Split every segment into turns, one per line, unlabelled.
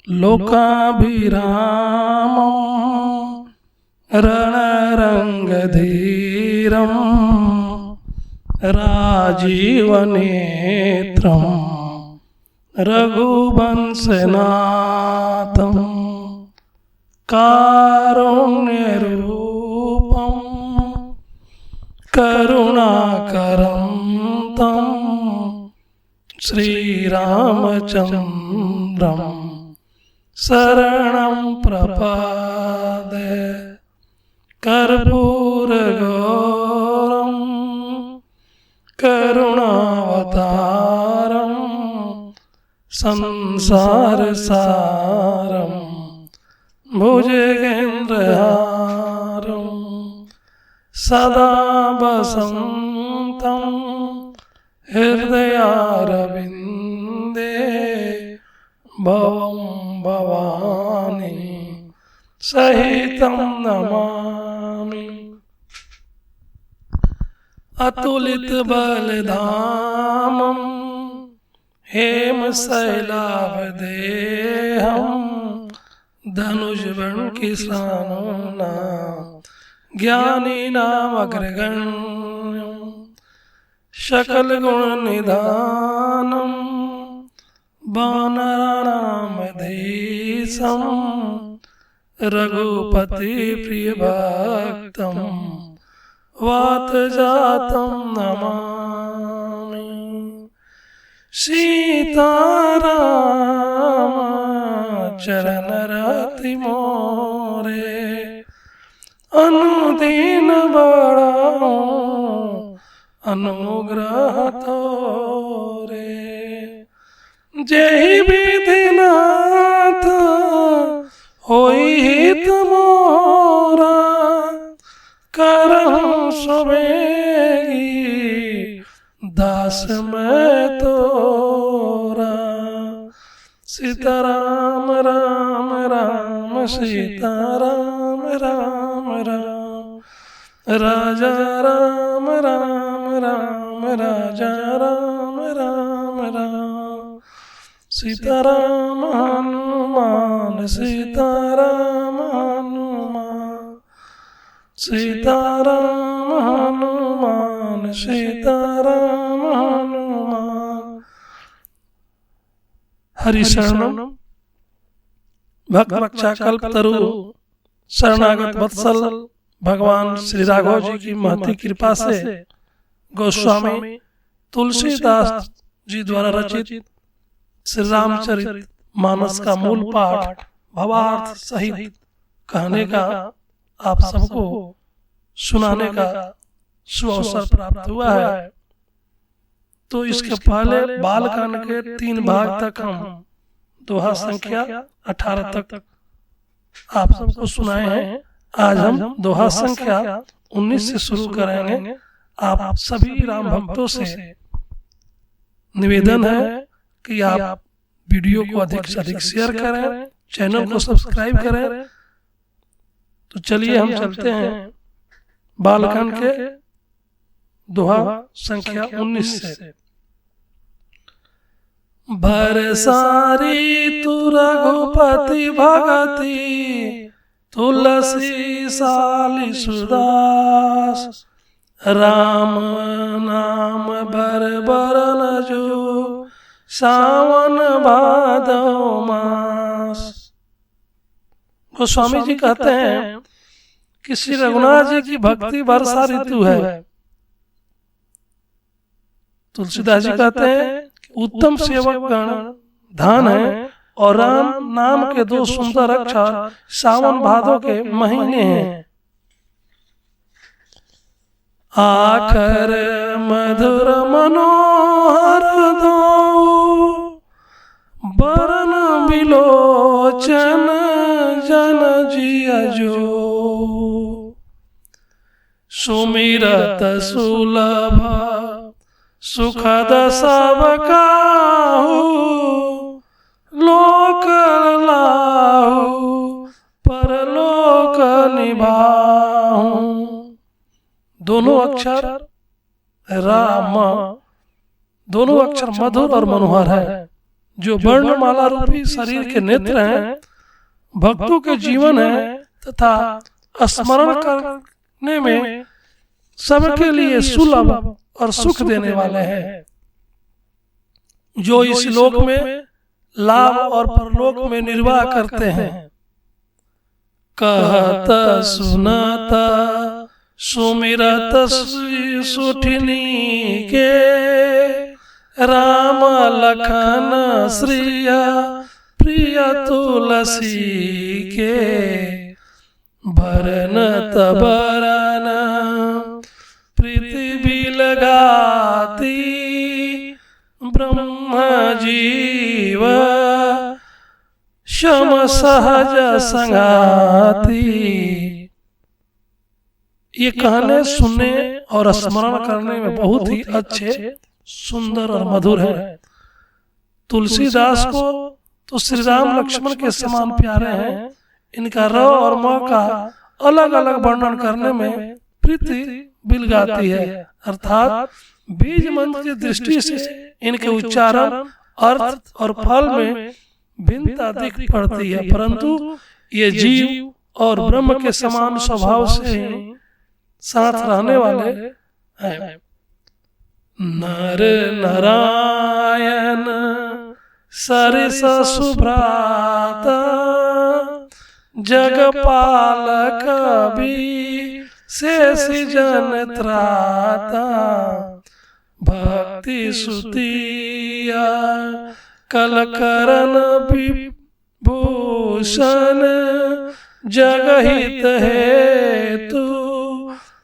लोकाभिरामं रणरङ्गधीरं राजीवनेत्रं रघुवंशनाथं कारुण्यरूपं करुणाकरं तं श्रीरामचन्द्रं शरणं प्रपद्ये। कर्पूरगौरं करुणावतारं संसारसारं भुजगेन्द्रहारं सदा वसन्तं हृदयारविन्दे भवं भवानी सहितं नमामि। अतुलित बलधामं हेमशैलावदेहं धनुषवण किसानोनां ज्ञानिनामग्रगण्यं सकलगुणनिधानं वानराणामधीशं रघुपति प्रियभक्तं वातजातं नमामि। सीताराम चरणरति मोरे अनुदीन बड़ाओ अनुग्रह तोरे। जय विधिनाथ होई हित मोरा करहु सुबेगी दास मैं तोरा। सीताराम राम राम सीताराम राम राम राजा राम राम राम राजा राम राम राम। सीताराम हनुमान सीताराम हनुमान सीताराम हनुमान सीताराम हनुमान। हरिशरणम भक्त रक्षा कल्पतरु शरणागत वत्सल भगवान श्री राघव जी की महती कृपा से गोस्वामी तुलसीदास जी द्वारा रचित श्री रामचरित मानस का मूल पाठ भावार्थ सहित कहने का आप सबको सुनाने का सुअवसर प्राप्त हुआ है। तो इसके पहले बालकांड के 3 भाग तक हम दोहा संख्या 18 तक आप सबको सुनाए हैं। आज हम दोहा संख्या 19 से शुरू करेंगे। आप सभी राम भक्तों से निवेदन है कि आप वीडियो को अधिक से अधिक शेयर करें, चैनल को सब्सक्राइब करें। तो चलिए हम चलते हैं बालकांड के दोहा संख्या 19 से। भरसारी तु रघुपति भगति तुलसी साली सुदास राम नाम बर बरन जो सावन भादो मास। गोस्वामी जी कहते हैं कि श्री रघुनाथ जी की भक्ति वर्षा ऋतु है। तुलसीदास जी कहते हैं कि उत्तम सेवक गण धन है और राम नाम के 2 सुंदर अक्षर सावन भादो के महीने हैं। आखर मधुर मनोहर दो बरन बिलोचन जन जिया जो सुमिरत सुलभ सुखद सब काहू लोक लाहू परलोक निभाऊं। दोनों अक्षर राम, दोनों अक्षर मधुर और मनोहर है। जो वर्णमाला रूपी शरीर के नेत्र हैं, भक्तों के जीवन है तथा स्मरण करने में सबके लिए सुलभ और सुख देने वाले हैं, जो इस लोक में लाभ और परलोक में निर्वाह करते हैं। कहत सुनत सुमिरत सुठनी के, राम लखन श्रिय प्रिय तुलसी के, भरन तबरन पृथ्वी लगाती, ब्रह्म जीव शम सहज संगाती। ये कहने, सुनने और स्मरण करने में बहुत ही अच्छे, सुंदर और मधुर है। तुलसीदास को तो श्री राम लक्ष्मण के समान प्यारे हैं। इनका र और म का अलग अलग वर्णन करने में प्रीति बिलगाती है, अर्थात बीज मंत्र की दृष्टि से इनके उच्चारण, अर्थ और फल में भिन्नता दिख पड़ती है, परंतु ये जीव और ब्रह्म के समान स्वभाव से ही साथ रहने वाले हैं। नर नारायण सरिस सुभ्राता, जगपालक भी शेष जन त्राता, भक्ति सुतिया कलकरण विभूषण, जगहित हेतु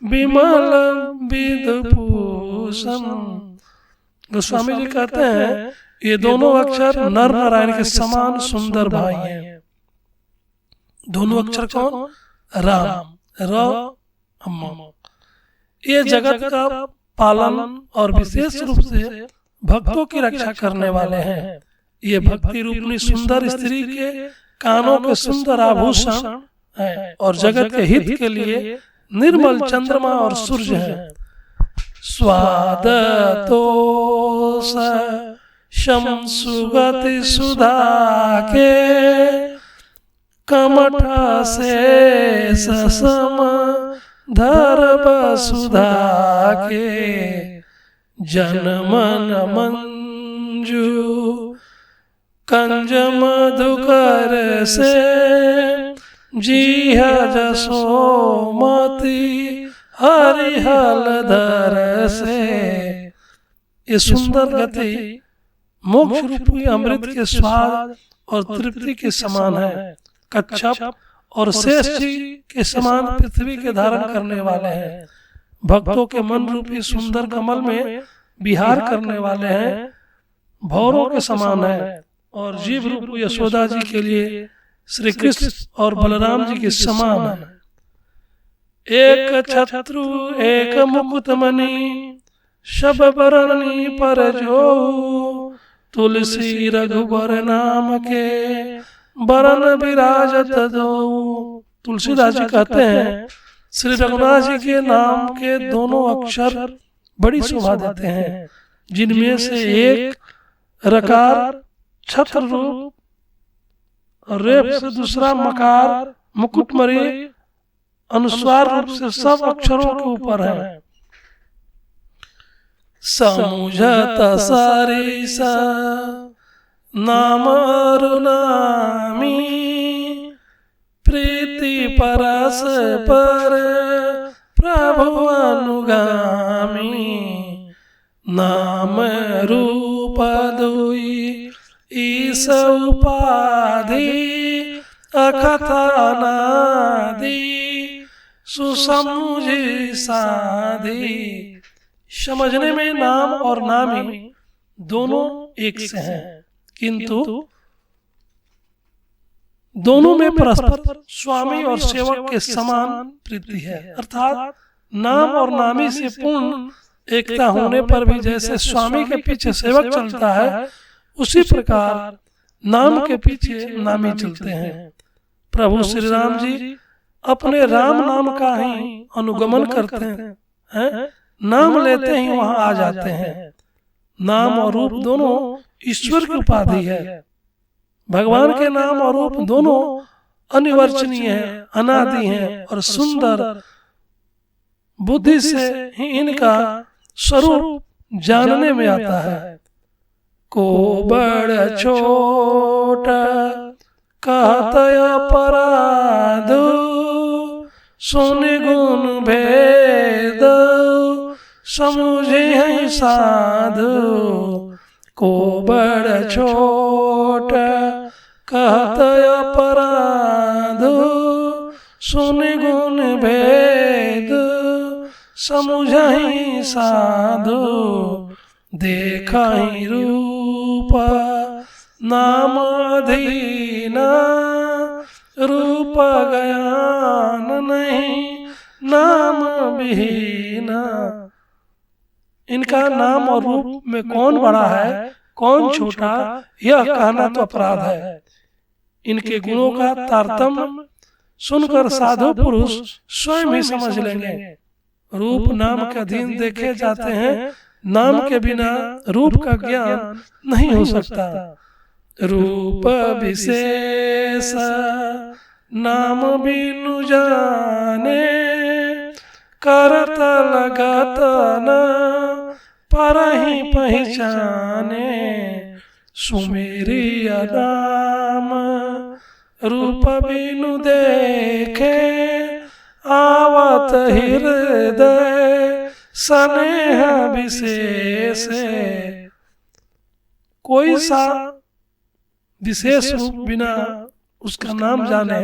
विमल विधभूषण। गोस्वामी जी कहते हैं ये दोनों अक्षर नर नारायण के समान सुंदर भाई हैं। दोनों अक्षर कौन? राम, र अम्मा। ये जगत का पालन और विशेष रूप से भक्तों की रक्षा करने वाले हैं। ये भक्ति रूपनी सुंदर स्त्री के कानों के सुंदर आभूषण है और जगत के हित के लिए निर्मल चंद्रमा और सूर्य है। स्वाद तो शम सुगति सुधा के, कमठ से सम धर वसुधा के, जनमन मंजू कंज मधुकर से, जीह जसोमती हरिहल धर से। ये सुंदर गति मोक्ष रूपी अमृत के स्वाद और तृप्ति के समान है। कच्छप और शेष जी के समान पृथ्वी के धारण करने वाले हैं। भक्तों के मन रूपी सुंदर कमल में विहार करने वाले हैं। भौरों के समान है और जीव रूप यशोदा जी के लिए श्री कृष्ण और बलराम जी के समान है। एक छत्रु एक मुकुट मणि, शब बरनी पर जो, तुलसी रघुबर नाम के बरन विराजत दो। तुलसीदास जी कहते हैं श्री रघुनाथ जी के नाम के दोनों अक्षर बड़ी शोभा देते हैं, जिनमें से एक रकार छत्र रूप और रेप से दूसरा मकार मुकुटमणि अनुस्वार रूप से सब अक्षरों के ऊपर है। समुझत सारिस नाम अरुनामी, प्रीति परस पर प्रभु अनुगामी, नाम रूप दुई ईस उपाधि, अकथा अनादि सुसमुझी साधि। समझने में नाम और नामी दोनों एक से हैं, किंतु दोनों में परस्पर स्वामी और सेवक के समान प्रीति है। अर्थात नाम और नामी से पूर्ण एकता होने पर भी जैसे स्वामी के पीछे सेवक चलता है, उसी प्रकार नाम के पीछे नामी चलते हैं। प्रभु श्री राम जी अपने राम नाम का ही अनुगमन करते हैं, नाम लेते ही वहां आ जाते हैं। नाम और रूप दोनों ईश्वर की उपाधि है। भगवान के नाम और रूप दोनों अनिवर्चनीय हैं, अनादि हैं और सुंदर। बुद्धि से ही इनका स्वरूप जानने में आता है। को बड़ छोट कहत अपराध, सुनि गुण भेद समझे हैं साधु। को बड़ छोट कहत अपराध, सुनि गुण भेद समझहि साधु। देखहि रूप नाम अधीन, रूप ज्ञान नहीं नाम विहीन। इनका नाम और रूप में कौन बड़ा है कौन छोटा, यह कहना तो अपराध है। इनके गुणों का तारतम्य सुनकर साधु पुरुष स्वयं ही समझ लेंगे। रूप नाम के अधीन देखे जाते हैं, नाम के बिना रूप का ज्ञान नहीं हो सकता। रूप विशेष नाम बिनु जाने, करत लगत न परहि पहचाने। सुमेरी नाम रूप बिनु देखे, आवत हृदय स्नेह विशेष। कोई सा विशेष रूप बिना उसका नाम जाने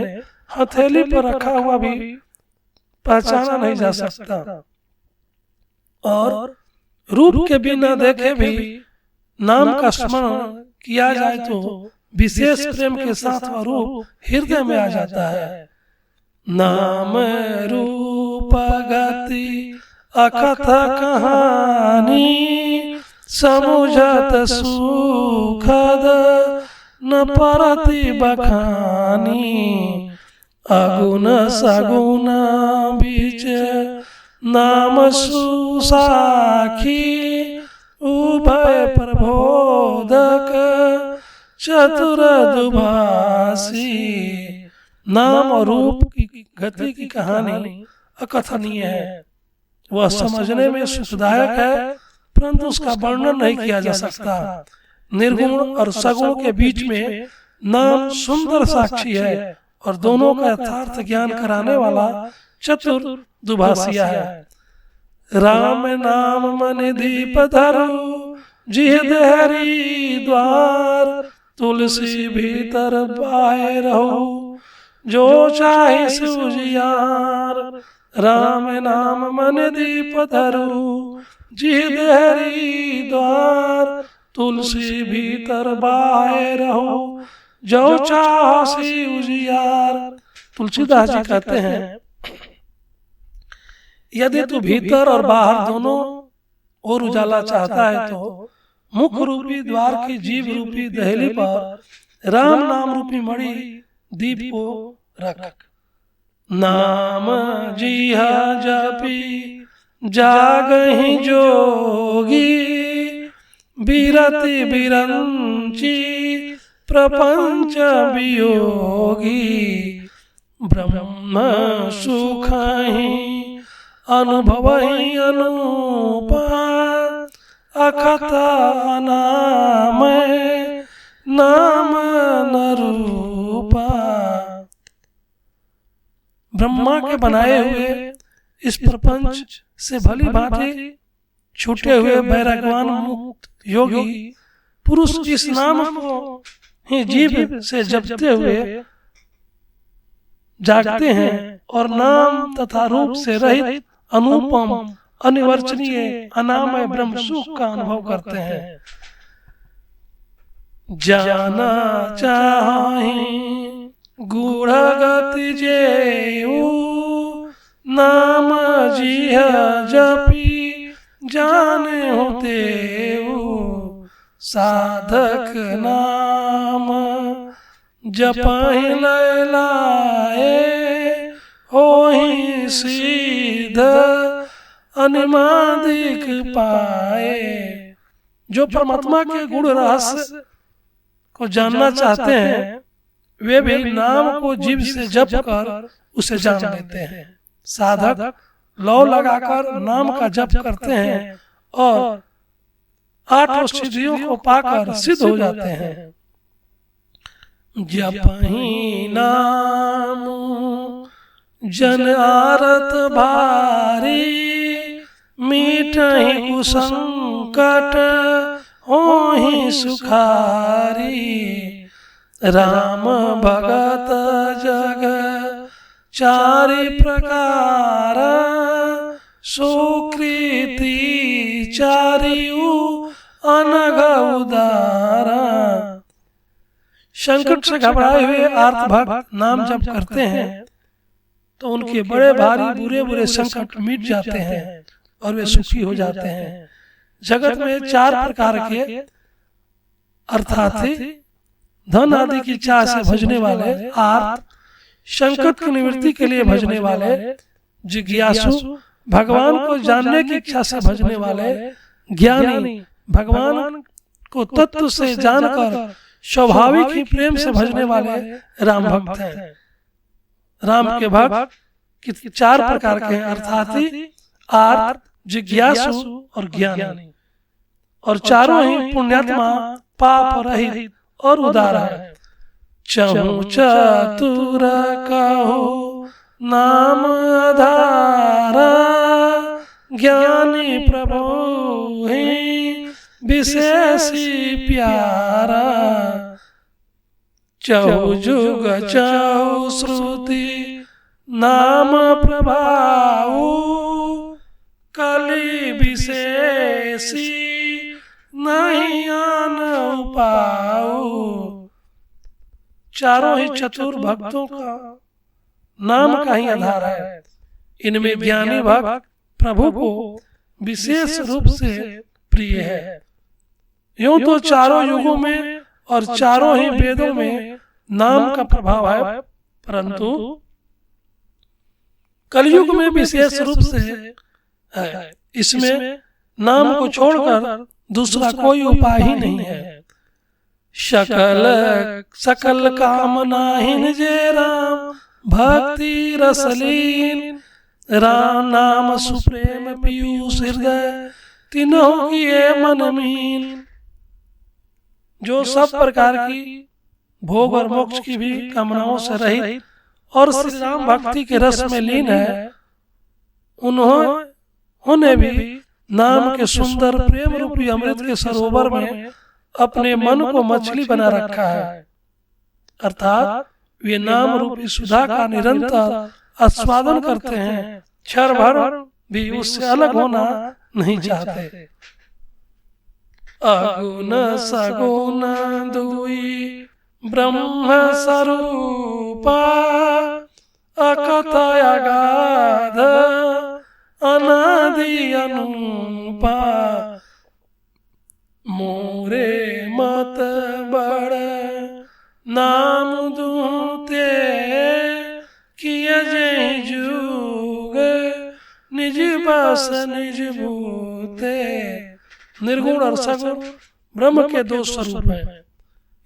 हथेली पर रखा हुआ भी पहचाना नहीं जा सकता। और रूप के बिना देखे भी नाम का स्मरण किया जाए तो विशेष प्रेम के साथ वह रूप हृदय में आ जाता है। नाम रूप गति अकथ कहानी, समुझत सुखद न परति बखानी। अगुण सगुण बीच नाम सुसाखी, उभय प्रबोधक चतुर दुभाषी। नाम और रूप की गति की कहानी अकथनीय है। वह समझने में सुखदायक है, परंतु उसका वर्णन नहीं किया जा सकता। निर्गुण और सगुण के बीच में नाम सुंदर साक्षी है और दोनों का यथार्थ ज्ञान कराने वाला चतुर दुभाषिया है। राम नाम मन दीप धरो, जिह हरि द्वार। तुलसी भीतर पाए रहो, जो चाहे सुजियार। राम नाम मन दीप धरो, जिह हरि द्वार। तुलसी भीतर बाए रहो, जो चाहे उजियार। तुलसीदास जी कहते हैं, यदि तू भीतर और बाहर दोनों और उजाला चाहता है तो मुख रूपी द्वार की जीव रूपी दहली पर राम नाम रूपी मणि दीप को रख। नाम जिहा जपी जागहि जोगी, बिरति बिरंची प्रपंच वियोगी। ब्रह्म सुखहि अनुभवहि अनूपा, अकथ नाम नाम न रूपा। ब्रह्मा के बनाए हुए इस प्रपंच से भली भांति छूटे हुए वैराग्यवान मुक्त योगी पुरुष इस नाम को ही जीव से जपते हुए जागते हैं और नाम तथा रूप से रहित अनुपम अनिवर्चनीय अनामय ब्रह्म सुख का अनुभव करते हैं। जाना चाहि गूढ़ गति जेऊ, नाम जिह जपी जाने होतेऊ। साधक नाम जपहि लय लाए, होहि सिद्ध अनिमादिक पाए। जो परमात्मा के गुण रहस्य को जानना चाहते हैं वे भी नाम को जीभ से जप कर उसे जान लेते हैं। साधक लौ लगाकर नाम का जप करते हैं और 8 सिद्धियों को पाकर सिद्ध हो जाते हैं। जपहि नाम जन आरत भारी, मीठहि कुसंकट होहि सुखारी। राम भगत जग चारि प्रकार, सुकृति चारियु अनघ उदारा। संकट से घबराए हुए आर्त भक्त नाम जप करते हैं तो उनके बड़े भारी बुरे बुरे संकट मिट जाते हैं और वे सुखी हो जाते हैं। जगत में 4 प्रकार के अर्थात धन आदि की चाह से भजने वाले आर्त, संकट की निवृत्ति के लिए भजने वाले जिज्ञासु, भगवान को जानने की इच्छा से भजने वाले ज्ञानी, भगवान को तत्व से जानकर स्वाभाविक ही प्रेम से भजने वाले राम भक्त हैं। राम के भक्त 4 प्रकार के हैं अर्थात आर्त, जिज्ञासु और ज्ञानी, और चारों ही पुण्यात्मा, पाप रहित और उदार है। चहु चतुर कहो नाम आधारा, ज्ञानी प्रभु ही विशेषी प्यारा। चहु जुग चहु श्रुति नाम प्रभाऊ, कलि विशेषी नहीं आन पाऊ। चारों ही चतुर भक्तों का नाम का ही आधार है। इनमें ज्ञानी भक्त प्रभु को विशेष रूप से प्रिय है। यूं तो चारों युगों में और चारों ही वेदों में नाम का प्रभाव है, परंतु कलयुग में विशेष रूप से है। इसमें नाम को छोड़कर दूसरा कोई उपाय ही नहीं है। सकल कामनाहीन जे राम, भक्ति रसलीन। राम नाम सुप्रेम पीयूष हृदय, तीनों किए मन मीन। जो सब प्रकार की भोग और मोक्ष की भी कामनाओं से रहित और श्री राम भक्ति के रस में लीन है, उन्होंने भी नाम के सुंदर प्रेम रूपी अमृत के सरोवर में अपने मन को मछली बना रखा है। अर्थात वे नाम रूपी सुधा का निरंतर आस्वादन करते हैं, क्षण भर भी उससे अलग होना नहीं चाहते। अगुण सगुण दुई ब्रह्म स्वरूपा, अकथय अगाध अनादि अनुपा। मोरे मत बड़ नाम दूते, किया जय जुग निज बस निज भूते। निर्गुण और सगुण ब्रह्म के 2 स्वरूप हैं।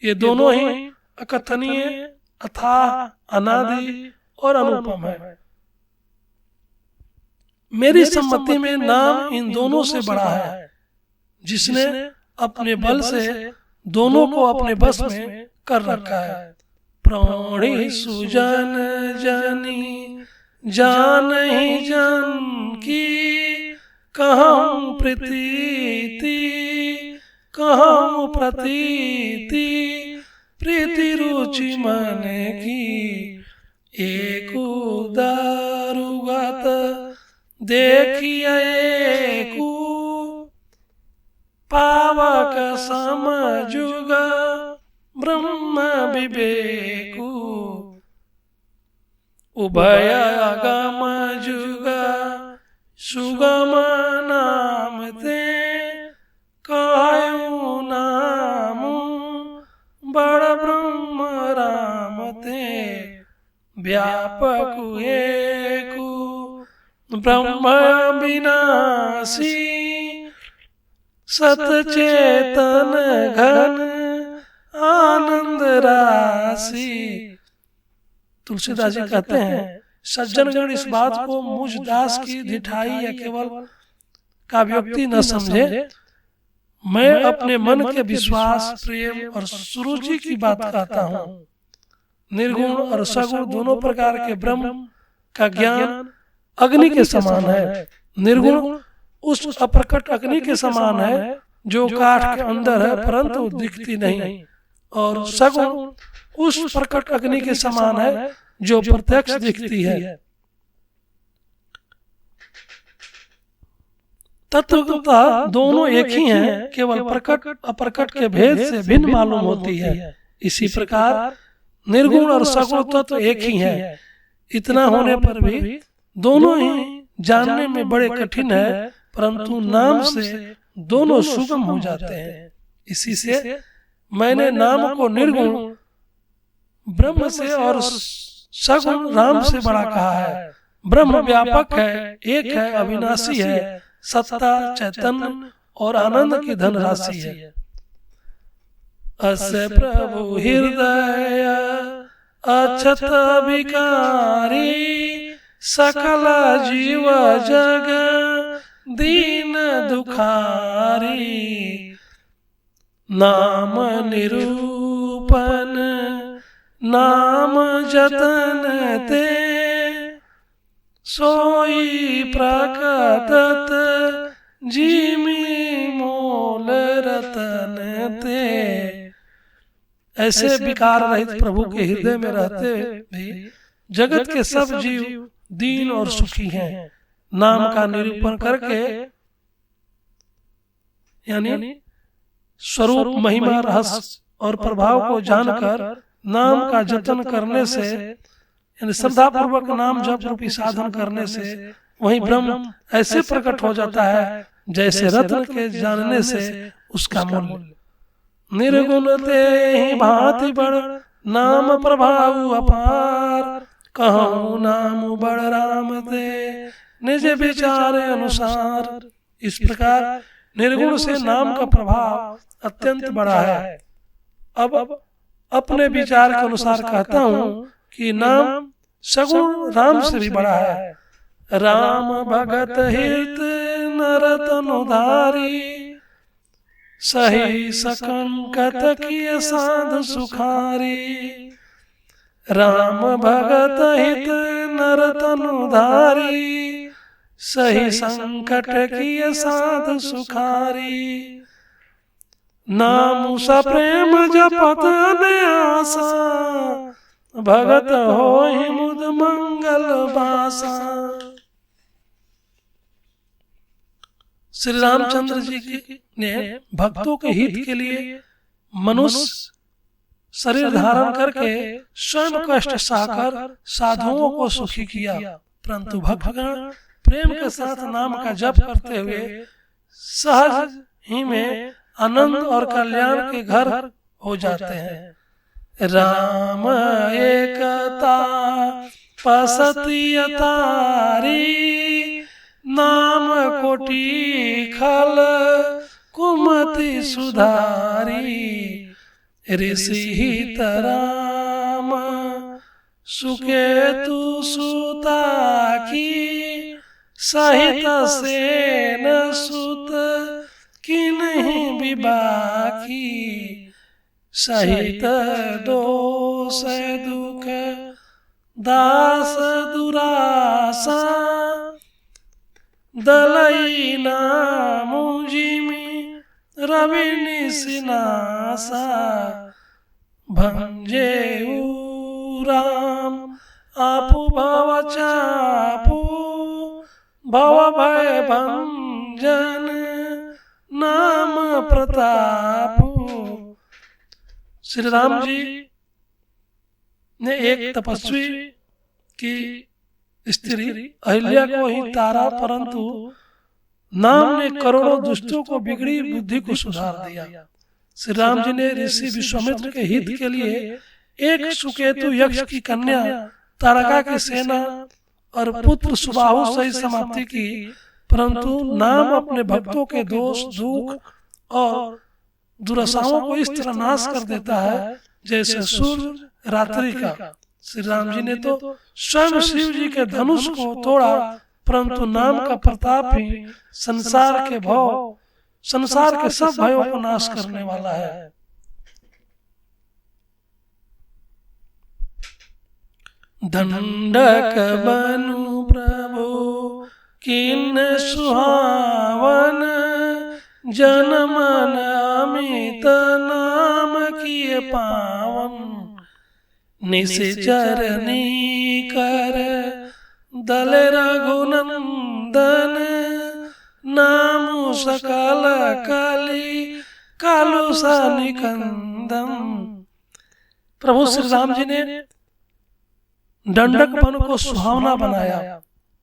ये दोनों ही अकथनीय, अथाह, अनादि और अनुपम है। मेरी सम्मति में नाम इन दोनों से बड़ा है। जिसने अपने बल से दोनों को अपने बस में कर रखा है। प्राणी सुजन जनी जान ही जन की, कहूँ प्रीति कहूँ प्रतीति। प्रीति रुचि मन की एक दारुगत, देखिए एकू पावक समझुग ब्रह्म विवेकु। उभय अगम जुग सुगम नाम ते, कहूँ नाम बड़ ब्रह्म राम ते। व्यापक एकु ब्रह्म विनाशी, सतचेतन घन आनंद राशि। तुलसीदास जी कहते हैं सज्जनगण इस बात को मुझ दास की ढिठाई या केवल काव्योक्ति न समझे। मैं अपने मन के विश्वास, प्रेम और सुरुचि की बात कहता हूँ। निर्गुण और सगुण दोनों प्रकार के ब्रह्म का ज्ञान अग्नि के समान है। निर्गुण उस अप्रकट अग्नि के समान है जो काठ के अंदर है परंतु दिखती नहीं, और सगुण उस प्रकट अग्नि के समान है जो प्रत्यक्ष दिखती है। तत्वतः दोनों एक ही हैं, केवल प्रकट अप्रकट के भेद से भिन्न मालूम होती है। इसी प्रकार निर्गुण और सगुण तत्व एक ही है। इतना होने पर भी दोनों ही जानने में बड़े कठिन है, परंतु नाम से दोनों सुगम हो जाते हैं। इसी से मैंने नाम को निर्गुण ब्रह्म से और सगुण राम से बड़ा कहा है। ब्रह्म व्यापक है, एक है, अविनाशी है, सत्ता, चैतन्य और आनंद की धनराशि है। अस्य प्रभु हृदय अक्षत विकारी, सकल जीव जग दीन दुखारी। नाम निरूपण नाम जतन ते, सोई प्रकटत जिमि मोल रतन ते। ऐसे विकार रहित प्रभु के हृदय में रहते भी जगत के सब जीव दीन और सुखी हैं। नाम का निरूपण करके यानी स्वरूप, महिमा, रहस्य और प्रभाव को जानकर नाम का जतन करने से, यानी श्रद्धा पूर्वक नाम जप रूपी साधन करने से वही ब्रह्म ऐसे प्रकट हो जाता है जैसे रत्न के जानने से उसका मूल्य। निर्गुण ते ही भांति बड़ नाम प्रभाव अपार, कहूँ नाम बड़ राम ते निज विचार अनुसार। इस प्रकार निर्गुण से नाम का प्रभाव अत्यंत बड़ा है। अब अपने विचार के अनुसार कहता हूँ कि नाम सगुण राम से भी बड़ा है। राम भगत हित नरतन उधारी, सही सकंकत किय साध सुखारी। राम भगत हित नरतन उधारी, सही संकट किय साध सुखारी। नाम सा प्रेम जपत आसा, भगत होहि मुद मंगल बासा। श्री रामचंद्र जी ने भक्तों के हित के लिए मनुष्य शरीर धारण करके स्वयं कष्ट सहकर साधुओं को सुखी किया, परंतु भक्तगण प्रेम के साथ नाम का जप करते हुए सहज ही में आनंद और कल्याण के घर हो जाते हैं। राम एकता पसतिय तारी, नाम कोटि खल कुमति सुधारी। ऋषि हित राम सुकेतु सुता की, सहित सेन सुत किन्हीं विबाकी। सहित दोष दुख दास दुरासा, दलई नाम जिमि रवि निसिनासा। भंजेऊ राम आपु भव चापू, भव भय भंजन नाम प्रतापू। श्री राम जी ने एक तपस्वी की स्त्री अहिल्या को ही तारा, परंतु नाम ने करोड़ों दुष्टों को बिगड़ी बुद्धि को सुधार दिया। श्री राम जी ने ऋषि विश्वामित्र के हित के लिए एक सुकेतु यक्ष की कन्या तारका की सेना और पुत्र सुबाहु सहित समाप्ति की, परंतु नाम अपने भक्तों के दोष दुख और दुराशाओं को इस तरह नाश कर देता है जैसे सूर्य रात्रि का। श्री राम जी ने तो स्वयं शिव जी के धनुष को तोड़ा, परंतु नाम का प्रताप ही संसार के सब भयों को नाश करने वाला है। दंडक बनु प्रभु किन सुहावन, जन मन अमित नाम किए पावन। निश्चरनी कर दल रघुनंदन, नाम सकल कली कालु सा निकंदन। प्रभु श्री राम जी ने दंडक वन को सुहावना बनाया,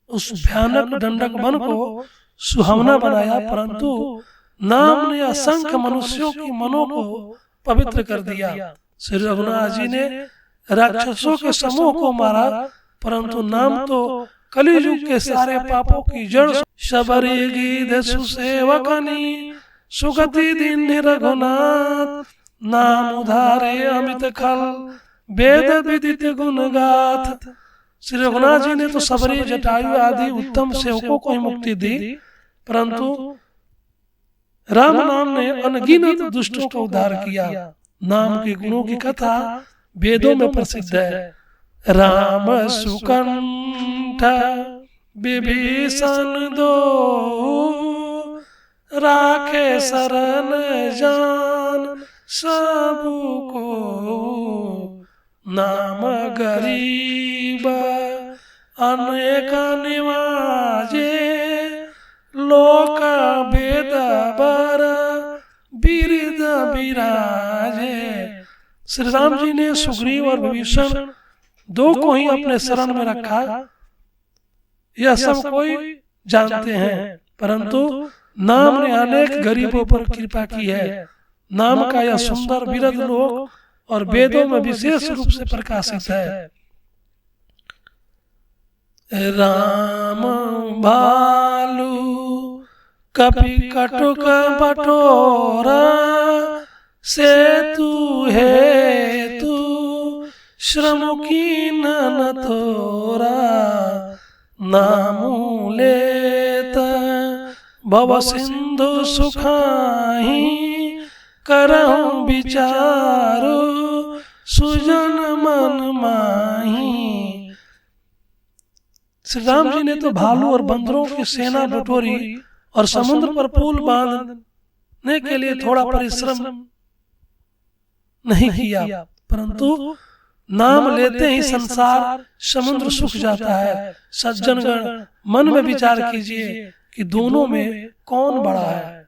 उस भयानक दंडक वन को सुहावना बनाया, परंतु नाम ने असंख्य मनुष्यों की मनों को पवित्र कर दिया। श्री रघुनाथ जी ने राक्षसों के समूह को मारा, परंतु नाम तो कलियुग के सारे पापों की जड़। शबरी गीत सुसेवकनी सुगति दीन रघुनाथ, नाम उधारे अमित खल वेद विदित गुण गाथ। श्री रघुनाथ जी ने तो सबरी जटायु आदि उत्तम सेवकों को ही मुक्ति दी, परंतु राम नाम ने अनगिनत दुष्टों का उद्धार किया। नाम के गुणों की कथा वेदों में प्रसिद्ध है। राम सुकंठ विभीषण दो, राखे शरण जान सबको। नाम गरीब अनेक निवाजे, लोक वेद बर बिरद विराजे। श्री राम जी ने सुग्रीव और विभीषण दो को ही अपने शरण में रखा, यह सब कोई जानते हैं, परंतु नाम ने अनेक गरीबों पर कृपा की है। नाम का यह सुंदर बिरद लोक और वेदों में विशेष रूप से प्रकाशित है। राम भालू कपि कटुक बटोरा, सेतु हेतु श्रम कीन न थोरा। नामु लेत भव सिंधु सुखाही, करहु विचारु सुजन मन माही। श्री राम जी ने तो भालू और बंदरों की सेना बटोरी और समुद्र पर पुल बांधने के लिए थोड़ा परिश्रम नहीं किया, परंतु नाम लेते ही संसार समुद्र सूख जाता है। सज्जनगण मन में विचार कीजिए कि दोनों में कौन बड़ा है।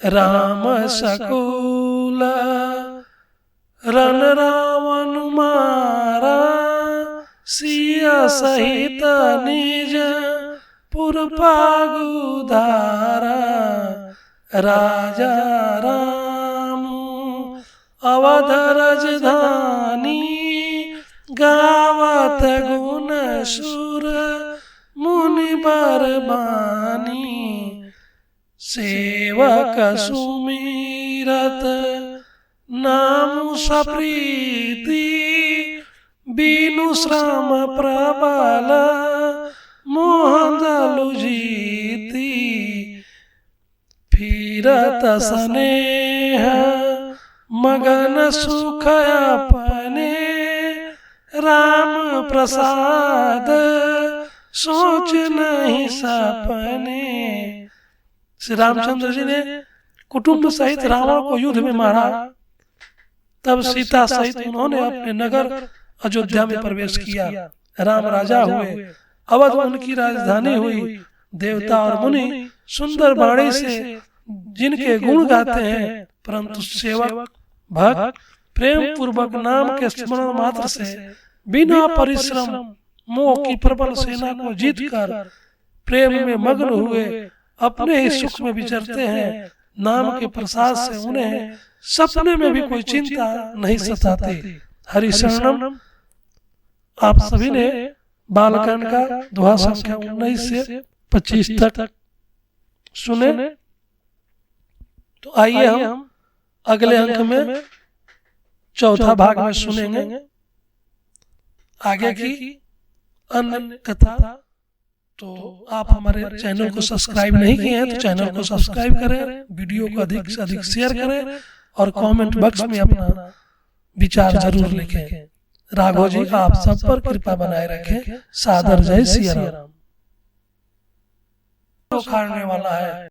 राम सकुल रन रावण मारा, सिया सहित निज पुर पागु धारा। राजा राम अवध राजधानी, गावत गुण सुर मुनि बरबानी। सेवक सुमिरत नाम सप्रीति, बीनु श्रम प्रबल मोहदलु जीती। फिरत स्नेह मगन सुख अपने, राम प्रसाद सोच नहीं सपने। श्री रामचंद्र जी ने कुटुंब सहित रावण को युद्ध में मारा, तब सीता सहित उन्होंने अपने नगर अयोध्या में प्रवेश किया। राम राजा हुए, अवध उनकी राजधानी हुई। देवता और मुनि सुंदर वाणी से जिनके गुण गाते हैं, परंतु सेवक भक्त प्रेम पूर्वक नाम के स्मरण मात्र से बिना परिश्रम मोह की प्रबल सेना को जीतकर प्रेम में मग्न हुए अपने ही सुख में विचरते हैं। नाम के प्रसाद से उन्हें सपने में भी कोई चिंता नहीं सताती। हरि शरणम। आप सभी ने बालकांड का दोहा संख्या 19 से 25 तक सुने, तो आइए हम अगले अंक में चौथा भाग में सुनेंगे आगे की अन्य कथा। तो आप हमारे चैनल को सब्सक्राइब नहीं किए हैं तो चैनल को सब्सक्राइब करें, वीडियो को अधिक से अधिक शेयर करें और कमेंट बॉक्स में अपना विचार जरूर लिखें। राघव जी आप सब पर कृपा बनाए रखें। सादर जय सिया राम। उखाड़ने वाला है।